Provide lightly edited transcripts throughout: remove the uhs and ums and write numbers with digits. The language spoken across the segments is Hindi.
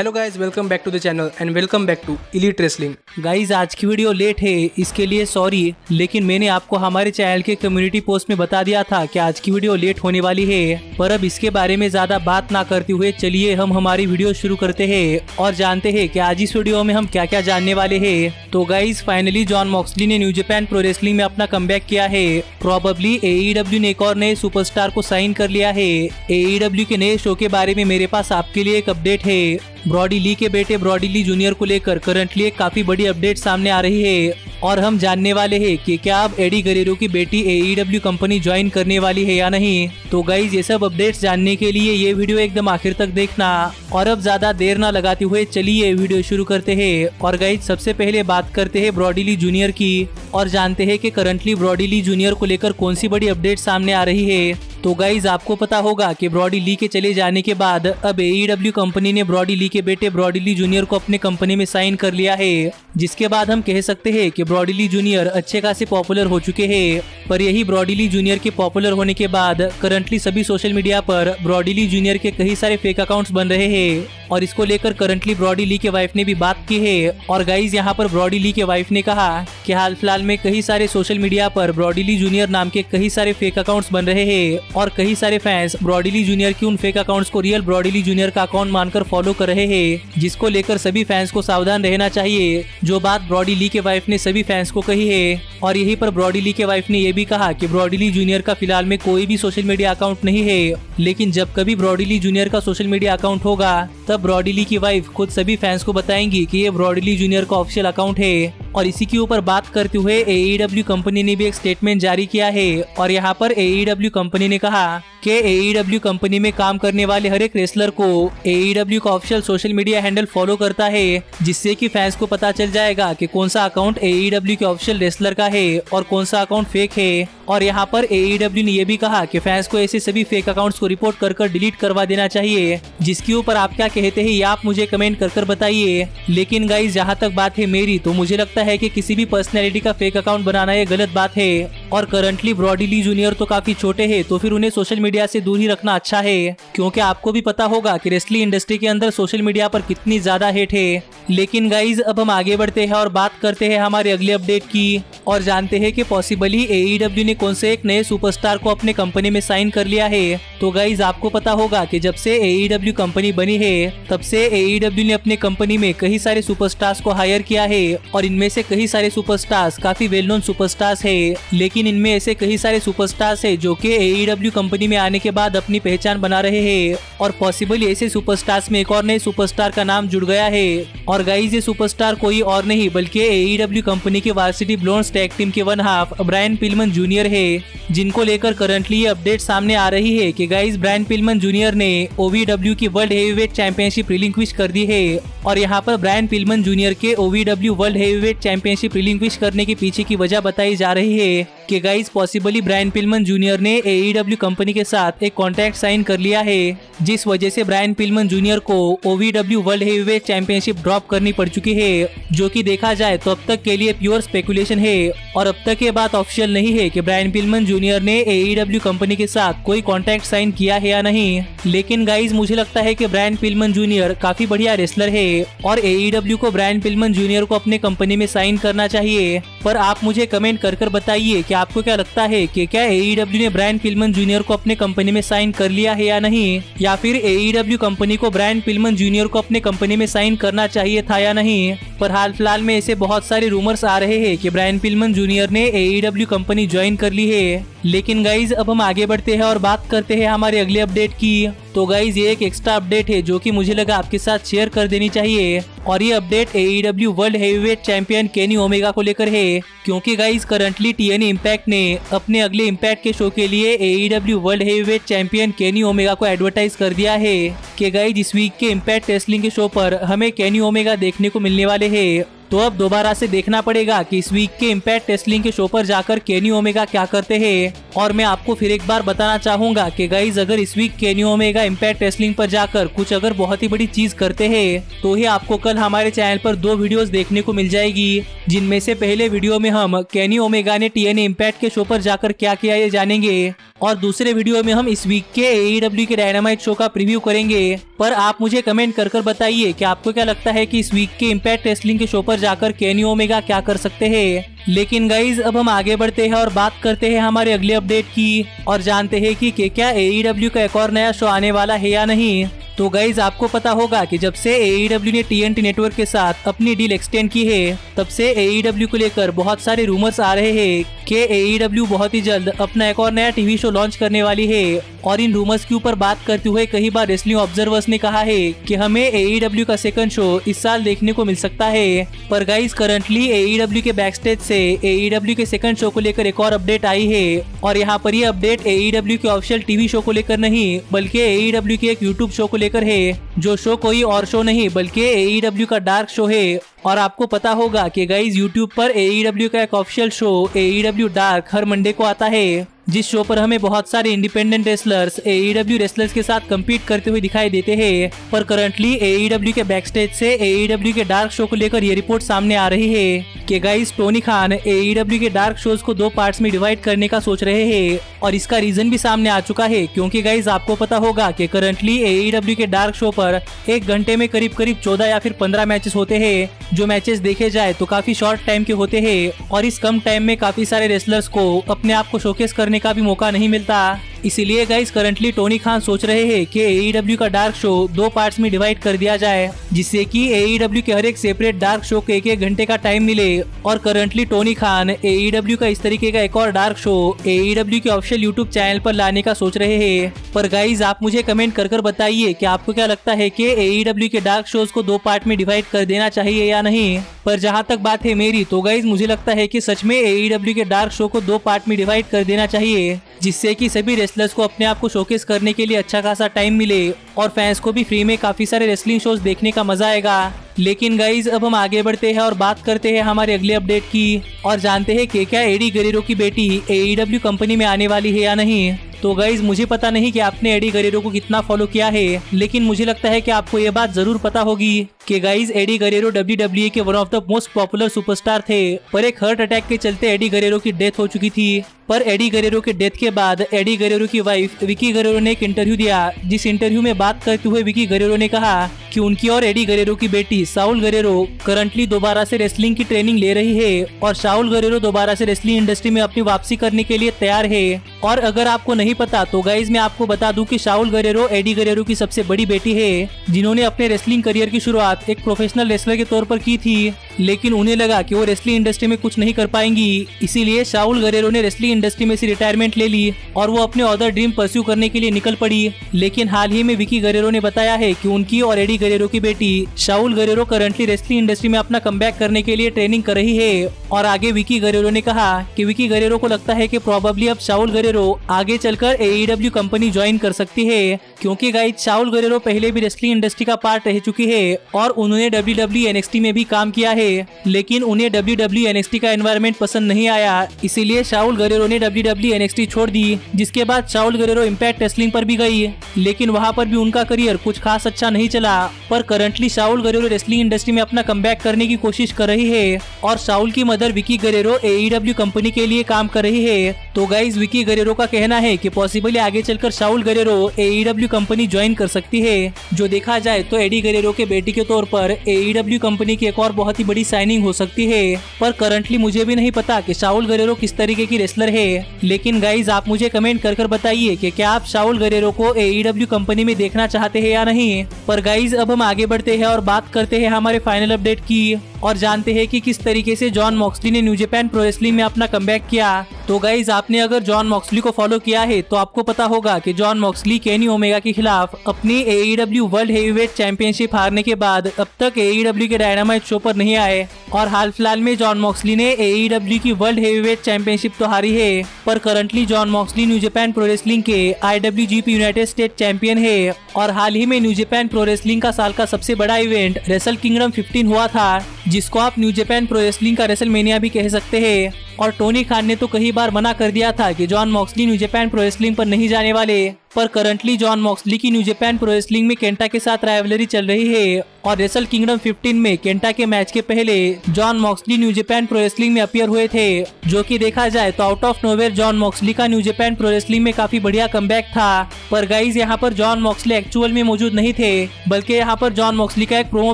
Hello guys, welcome back to the channel and welcome back to elite wrestling. Guys आज की वीडियो लेट है, इसके लिए सॉरी, लेकिन मैंने आपको हमारे चैनल के कम्युनिटी पोस्ट में बता दिया था कि आज की वीडियो लेट होने वाली है। पर अब इसके बारे में ज्यादा बात ना करते हुए चलिए हम हमारी वीडियो शुरू करते हैं और जानते हैं कि आज इस वीडियो में हम क्या क्या जानने वाले हैं। तो गाइज फाइनली जॉन मॉक्सली ने न्यू जापान प्रो रेसलिंग में अपना कमबैक किया है। प्रोबेबली एईडब्ल्यू ने एक और नए सुपरस्टार को साइन कर लिया है। एईडब्ल्यू के नए शो के बारे में मेरे पास आपके लिए एक अपडेट है। ब्रॉडी ली के बेटे ब्रॉडी ली जूनियर को लेकर करंटली एक काफी बड़ी अपडेट सामने आ रही है और हम जानने वाले हैं कि क्या अब एडी गरेरो की बेटी एईडब्ल्यू कंपनी ज्वाइन करने वाली है या नहीं। तो गाइज ये सब अपडेट्स जानने के लिए ये वीडियो एकदम आखिर तक देखना और अब ज्यादा देर ना लगाते हुए चलिए वीडियो शुरू करते हैं। और गाइज सबसे पहले बात करते हैं ब्रॉडी ली जूनियर की और जानते हैं कि करंटली ब्रॉडी ली जूनियर को लेकर कौन सी बड़ी अपडेट सामने आ रही है। तो गाइज आपको पता होगा कि ब्रॉडी ली के चले जाने के बाद अब एईडब्ल्यू कंपनी ने ब्रॉडी ली के बेटे ब्रॉडी ली जूनियर को अपने कंपनी में साइन कर लिया है, जिसके बाद हम कह सकते हैं कि ब्रॉडी ली जूनियर अच्छे खासे पॉपुलर हो चुके हैं। पर यही ब्रॉडी ली जूनियर के पॉपुलर होने के बाद करंटली सभी सोशल मीडिया पर ब्रॉडी ली जूनियर के कई सारे फेक अकाउंट्स बन रहे हैं और इसको लेकर करंटली ब्रॉडी ली के वाइफ ने भी बात की है। और गाइज यहाँ पर ब्रॉडी ली के वाइफ ने कहा कि हाल फिलहाल में कई सारे सोशल मीडिया पर ब्रॉडी ली जूनियर नाम के कई सारे फेक अकाउंट्स बन रहे हैं और कई सारे फैंस ब्रॉडी ली जूनियर की उन फेक अकाउंट्स को रियल ब्रॉडी ली जूनियर का अकाउंट मानकर फॉलो कर रहे हैं, जिसको लेकर सभी फैंस को सावधान रहना चाहिए। जो बात ब्रॉडी ली के वाइफ ने सभी फैंस को कही है। और यहीं पर ब्रॉडी ली के वाइफ ने यह भी कहा कि ब्रॉडी ली जूनियर का फिलहाल में कोई भी सोशल मीडिया अकाउंट नहीं है, लेकिन जब कभी ब्रॉडी ली जूनियर का सोशल मीडिया अकाउंट होगा तब ब्रॉडी ली की वाइफ खुद सभी फैंस को बताएंगी कि ये ब्रॉडी ली जूनियर का ऑफिशियल अकाउंट है। और इसी के ऊपर बात करते हुए एईडब्ल्यू कंपनी ने भी एक स्टेटमेंट जारी किया है और यहाँ पर एईडब्ल्यू कंपनी ने कहा कि एईडब्ल्यू कंपनी में काम करने वाले हर एक रेसलर को एईडब्ल्यू का official social media handle follow करता है, जिससे कि फैंस को पता चल जाएगा कि कौन सा अकाउंट एईडब्ल्यू के ऑफिशियल रेसलर का है और कौन सा अकाउंट फेक है। और यहाँ पर एईडब्ल्यू ने यह भी कहा कि फैंस को ऐसे सभी फेक अकाउंट्स को रिपोर्ट कर डिलीट करवा देना चाहिए। जिसके ऊपर आप क्या कहते हैं ये आप मुझे कमेंट कर बताइए। लेकिन गाइज जहाँ तक बात है मेरी, तो मुझे लगता है कि किसी भी पर्सनैलिटी का फेक अकाउंट बनाना ये गलत बात है। और करंटली ब्रॉडी ली जूनियर तो काफी छोटे हैं, तो फिर उन्हें सोशल मीडिया से दूर ही रखना अच्छा है, क्योंकि आपको भी पता होगा कि रेसलिंग इंडस्ट्री के अंदर सोशल मीडिया पर कितनी ज्यादा हेट है। लेकिन गाइज अब हम आगे बढ़ते हैं और बात करते हैं हमारे अगले अपडेट की और जानते हैं कि पॉसिबली एईडब्ल्यू ने कौन से एक नए सुपरस्टार को अपने कंपनी में साइन कर लिया है। तो गाइज आपको पता होगा कि जब से एईडब्ल्यू कंपनी बनी है तब से एईडब्ल्यू ने अपने कंपनी में कई सारे सुपरस्टार्स को हायर किया है और इनमें से कई सारे सुपरस्टार्स काफी वेल नोन सुपरस्टार्स है। लेकिन इनमें ऐसे कई सारे सुपरस्टार्स है जो कि एईडब्ल्यू कंपनी में आने के बाद अपनी पहचान बना रहे हैं और पॉसिबली ऐसे सुपरस्टार्स में एक और नए सुपरस्टार का नाम जुड़ गया है। और गाइज ये सुपरस्टार कोई और नहीं बल्कि एईडब्ल्यू कंपनी के वार्सिटी ब्लोन्स टैग टीम के वन हाफ ब्रायन पिलमन जूनियर है, जिनको लेकर करंटली ये अपडेट सामने आ रही है कि गाइज ब्रायन पिलमन जूनियर ने ओवीडब्ल्यू की वर्ल्ड हेवीवेट चैंपियनशिप रिलिंक्विश कर दी है। और यहाँ पर ब्रायन पिलमन जूनियर के ओवीडब्ल्यू वर्ल्ड हेवीवेट चैंपियनशिप रिलिंक्विश करने के पीछे की वजह बताई जा रही है कि गाइज पॉसिबली ब्रायन पिलमन जूनियर ने एईडब्ल्यू कंपनी के साथ एक कॉन्ट्रैक्ट साइन कर लिया है, जिस वजह से ब्रायन पिलमन जूनियर को ओवीडब्ल्यू वर्ल्ड हेवीवेट चैंपियनशिप ड्रॉप करनी पड़ चुकी है, जो कि देखा जाए तो अब तक के लिए प्योर स्पेकुलेशन है और अब तक ये बात ऑफिशियल नहीं है कि ब्रायन पिलमन जूनियर ने एईडब्ल्यू कंपनी के साथ कोई कॉन्ट्रैक्ट साइन किया है या नहीं। लेकिन गाइज मुझे लगता है कि ब्रायन पिलमन जूनियर काफी बढ़िया रेसलर है और एईडब्ल्यू को ब्रायन पिलमन जूनियर को अपने कंपनी में साइन करना चाहिए। पर आप मुझे कमेंट कर बताइए कि आपको क्या लगता है कि क्या एईडब्ल्यू ने ब्रायन पिलमन जूनियर को अपने कंपनी में साइन कर लिया है या नहीं, या फिर एईडब्ल्यू कंपनी को ब्रायन पिलमन जूनियर को अपने कंपनी में साइन करना चाहिए था या नहीं। पर हाल फिलहाल में ऐसे बहुत सारे रूमर्स आ रहे हैं कि ब्रायन पिलमन जूनियर ने एईडब्ल्यू कंपनी ज्वाइन कर ली है। लेकिन गाइज अब हम आगे बढ़ते हैं और बात करते हैं हमारे अगले अपडेट की। तो गाइज ये एक एक्स्ट्रा अपडेट है जो कि मुझे लगा आपके साथ शेयर कर देनी चाहिए और ये update AEW world heavyweight champion Kenny Omega को लेकर है, क्योंकि गाइज करंटली टीएनए इम्पैक्ट ने अपने अगले इम्पैक्ट के शो के लिए AEW world heavyweight champion Kenny Omega को एडवर्टाइज कर दिया है कि गाइज इस वीक के इम्पैक्ट रेसलिंग के शो पर हमें केनी ओमेगा देखने को मिलने वाले हैं। तो अब दोबारा से देखना पड़ेगा कि इस वीक के इम्पैक्ट रेसलिंग के शो पर जाकर केनी ओमेगा क्या करते हैं। और मैं आपको फिर एक बार बताना चाहूंगा कि गाइज अगर इस week Kenny Omega impact wrestling पर जाकर कुछ अगर बहुत ही बड़ी चीज करते हैं तो ही आपको कल हमारे चैनल पर 2 वीडियोस देखने को मिल जाएगी, जिनमें से पहले वीडियो में हम केनी ओमेगा ने टीएनए इम्पैक्ट के शो पर जाकर क्या किया ये जानेंगे और दूसरे वीडियो में हम इस वीक के एईडब्ल्यू के डायनामाइट शो का प्रीव्यू करेंगे। पर आप मुझे कमेंट कर बताइए कि आपको क्या लगता है कि इस वीक के इम्पैक्ट रेसलिंग के शो पर जाकर केनी ओमेगा क्या कर सकते हैं। लेकिन गाइज अब हम आगे बढ़ते हैं और बात करते हैं हमारे अगले अपडेट की और जानते हैं कि क्या AEW का एक और नया शो आने वाला है या नहीं। तो गाइज आपको पता होगा कि जब से AEW ने TNT नेटवर्क के साथ अपनी डील एक्सटेंड की है तब से AEW को लेकर बहुत सारे रूमर्स आ रहे हैं कि AEW बहुत ही जल्द अपना एक और नया टीवी शो लॉन्च करने वाली है। और इन रूमर्स के ऊपर बात करते हुए कई बार रेसलिंग ऑब्जर्वर्स ने कहा है कि हमें AEW का सेकंड शो इस साल देखने को मिल सकता है। पर गाइज करंटली AEW के बैकस्टेज से AEW के सेकंड शो को लेकर एक और अपडेट आई है और यहाँ पर ये अपडेट AEW के ऑफिशियल टीवी शो को लेकर नहीं बल्कि AEW के एक यूट्यूब शो को लेकर है, जो शो कोई और शो नहीं बल्कि AEW का डार्क शो है। और आपको पता होगा कि गाइज YouTube पर AEW का एक ऑफिशियल शो AEW डार्क हर मंडे को आता है, जिस शो पर हमें बहुत सारे इंडिपेंडेंट रेसलर्स AEW रेसलर्स के साथ कम्पीट करते हुए दिखाई देते हैं। पर करंटली AEW के बैकस्टेज से AEW के डार्क शो को लेकर ये रिपोर्ट सामने आ रही है कि गाइज टोनी खान AEW के डार्क शोज को 2 पार्ट्स में डिवाइड करने का सोच रहे हैं। और इसका रीजन भी सामने आ चुका है क्योंकि गाइज आपको पता होगा कि करंटली AEW के डार्क शो पर 1 घंटे में करीब 14 या फिर 15 मैचेस होते हैं, जो मैचेस देखे जाए तो काफी शॉर्ट टाइम के होते हैं और इस कम टाइम में काफी सारे रेसलर्स को अपने आप को शोकेस करने का भी मौका नहीं मिलता। इसीलिए गाइस करंटली टोनी खान सोच रहे हैं कि AEW का डार्क शो 2 पार्ट्स में डिवाइड कर दिया जाए, जिससे कि AEW के हर एक सेपरेट डार्क शो को 1-1 घंटे का टाइम मिले। और करंटली टोनी खान AEW का इस तरीके का एक और डार्क शो AEW के ऑफिशियल यूट्यूब चैनल पर लाने का सोच रहे हैं। पर गाइज आप मुझे कमेंट कर बताइए कि आपको क्या लगता है कि AEW के डार्क शोज को 2 पार्ट में डिवाइड कर देना चाहिए या नहीं। पर जहाँ तक बात है मेरी तो गाइज मुझे लगता है कि सच में AEW के डार्क शो को 2 पार्ट में डिवाइड कर देना चाहिए, जिससे कि सभी रेसलर्स को अपने आप को शोकेस करने के लिए अच्छा खासा टाइम मिले और फैंस को भी फ्री में काफी सारे रेसलिंग शोज देखने का मजा आएगा। लेकिन गाइज अब हम आगे बढ़ते हैं और बात करते हैं हमारे अगले अपडेट की और जानते हैं कि क्या एडी गरेरो की बेटी AEW कंपनी में आने वाली है या नहीं। तो गाइज मुझे पता नहीं कि आपने एडी गरेरो को कितना फॉलो किया है, लेकिन मुझे लगता है कि आपको ये बात जरूर पता होगी कि गाइज एडी गरेरो WWE के one of the most popular superstar थे। पर एक हार्ट अटैक के चलते एडी गरेरो की डेथ हो चुकी थी। पर एडी गरेरो के डेथ के बाद एडी गरेरो की वाइफ विकी गरेरो ने एक इंटरव्यू दिया, जिस इंटरव्यू में बात करते हुए विकी गरेरो ने कहा कि उनकी और एडी गरेरो की बेटी साउल गरेरो करंटली दोबारा से रेसलिंग की ट्रेनिंग ले रही है और साउल गरेरो दोबारा से रेसलिंग इंडस्ट्री में अपनी वापसी करने के लिए तैयार है। और अगर आपको नहीं पता तो गाइज मैं आपको बता दूं कि साउल गरेरो एडी गरेरो की सबसे बड़ी बेटी है, जिन्होंने अपने रेसलिंग करियर की शुरुआत एक प्रोफेशनल रेसलर के तौर पर की थी, लेकिन उन्हें लगा कि वो रेसलिंग इंडस्ट्री में कुछ नहीं कर पाएंगी। इसीलिए साउल गरेरो ने रेसलिंग इंडस्ट्री में से रिटायरमेंट ले ली और वो अपने अदर ड्रीम परस्यू करने के लिए निकल पड़ी। लेकिन हाल ही में विकी गरेरो ने बताया है कि उनकी और एडी गरेरो की बेटी साउल गरेरो करंटली रेसलिंग इंडस्ट्री में अपना कमबैक करने के लिए ट्रेनिंग कर रही है। और आगे विकी गरेरो ने कहा कि विकी गरेरो को लगता है कि प्रोबेबली अब साउल गरेरो आगे चलकर AEW कंपनी ज्वाइन कर सकती है, क्योंकि गाइज साउल गरेरो पहले भी रेसलिंग इंडस्ट्री का पार्ट रह चुकी है और उन्होंने WWE NXT में भी काम किया है, लेकिन उन्हें WWE NXT का एनवायरनमेंट पसंद नहीं आया। इसीलिए साउल गरेरो ने WWE NXT छोड़ दी, जिसके बाद साउल गरेरो इम्पैक्ट रेसलिंग पर भी गई, लेकिन वहाँ पर भी उनका करियर कुछ खास अच्छा नहीं चला। पर करंटली साउल गरेरो रेसलिंग इंडस्ट्री में अपना कमबैक करने की कोशिश कर रही है और साउल की मदर विकी गरेरो AEW कंपनी के लिए काम कर रही है। तो गाइज विकी गरेरो का कहना है कि पॉसिबली आगे चलकर साउल गरेरो AEW कंपनी ज्वाइन कर सकती है, जो देखा जाए तो एडी गरेरो के बेटी के तौर पर AEW कंपनी की एक और बहुत ही बड़ी साइनिंग हो सकती है। पर करंटली मुझे भी नहीं पता कि साउल गरेरो किस तरीके की रेसलर है, लेकिन गाइज आप मुझे कमेंट कर बताइए कि क्या आप साउल गरेरो को AEW कंपनी में देखना चाहते हैं या नहीं। पर गाइज अब हम आगे बढ़ते हैं और बात करते हैं हमारे फाइनल अपडेट की और जानते हैं कि किस तरीके से जॉन मॉक्सली ने न्यू जापान प्रो रेसलिंग में अपना कमबैक किया। तो गाइज आपने अगर जॉन मॉक्सली को फॉलो किया है तो आपको पता होगा कि जॉन मॉक्सली केनी ओमेगा के खिलाफ अपनी AEW वर्ल्ड हेवीवेट चैंपियनशिप हारने के बाद अब तक AEW के डायनामाइट शो पर नहीं आए और हाल फिलहाल में जॉन मॉक्सली ने AEW की वर्ल्ड हेवीवेट चैंपियनशिप तो हारी है, पर currently John Moxley new Japan pro wrestling के IWGP यूनाइटेड स्टेट चैंपियन है। और हाल ही में न्यू जापान प्रो रेसलिंग का साल का सबसे बड़ा इवेंट रेसल किंगडम 15 हुआ था, जिसको आप न्यू जापान प्रो रेसलिंग का रेसलमेनिया भी कह सकते हैं। और टोनी खान ने तो कई बार मना कर दिया था कि John Moxley new Japan pro wrestling पर नहीं जाने वाले, पर करंटली जॉन मॉक्सली की न्यू जापान प्रो रेसलिंग में केंटा के साथ राइवलरी चल रही है और रेसल किंगडम 15 में केंटा के मैच के पहले John Moxley new Japan pro wrestling में अपीयर हुए थे, जो कि देखा जाए तो out of nowhere John Moxley का न्यू जापान प्रो रेसलिंग में काफी बढ़िया कमबैक था। पर गाइज यहाँ पर जॉन मॉक्सली एक्चुअल में मौजूद नहीं थे, बल्कि यहाँ पर जॉन मॉक्सली का एक प्रोमो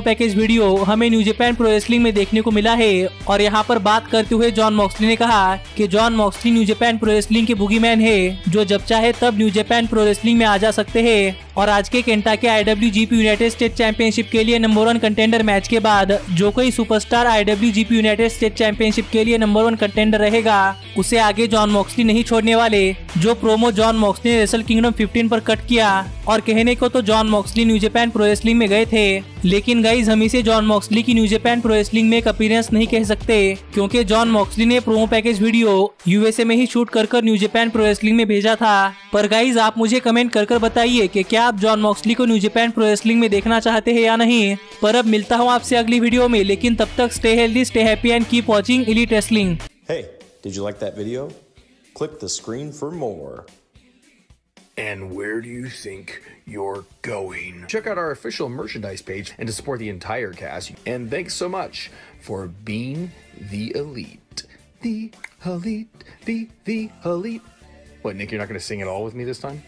पैकेज वीडियो हमें न्यू जापान प्रो रेसलिंग में देखने को मिला है। और यहाँ पर बात करते हुए जॉन मॉक्सली ने कहा कि John Moxley new Japan pro wrestling के बुगीमैन है, जो जब चाहे तब न्यू जापान प्रो रेसलिंग में आ जा सकते हैं। और आज के केंटा के IWGP यूनाइटेड स्टेट चैंपियनशिप के लिए नंबर 1 कंटेंडर मैच के बाद जो कोई superstar IWGP United state championship के लिए नंबर 1 कंटेंडर रहेगा, उसे आगे जॉन मॉक्सली नहीं छोड़ने वाले। जो प्रोमो जॉन मॉक्सली ने रेसल किंगडम 15 पर कट किया, और कहने को तो John Moxley new Japan pro wrestling में गए थे, लेकिन गाइज हम इसे जॉन मॉक्सली की न्यू जापान प्रो रेसलिंग में एक अपीयरेंस नहीं कह सकते, क्योंकि जॉन मॉक्सली ने प्रोमो पैकेज वीडियो USA में ही शूट कर न्यू जापान प्रो रेसलिंग में भेजा था। पर गाइज आप मुझे कमेंट कर बताइए कि क्या आप जॉन मॉक्सली को न्यू जापान प्रो रेसलिंग में देखना चाहते हैं या नहीं। पर अब मिलता हूँ आपसे अगली वीडियो में, लेकिन तब तक stay healthy, stay happy and keep watching elite wrestling. Hey, did you like that video? Click the screen for more. And where do you think you're going? Check out our official merchandise page and to support the entire cast. And thanks so much for being the elite. The elite, the elite. What, Nick, you're not going to sing it all with me this time?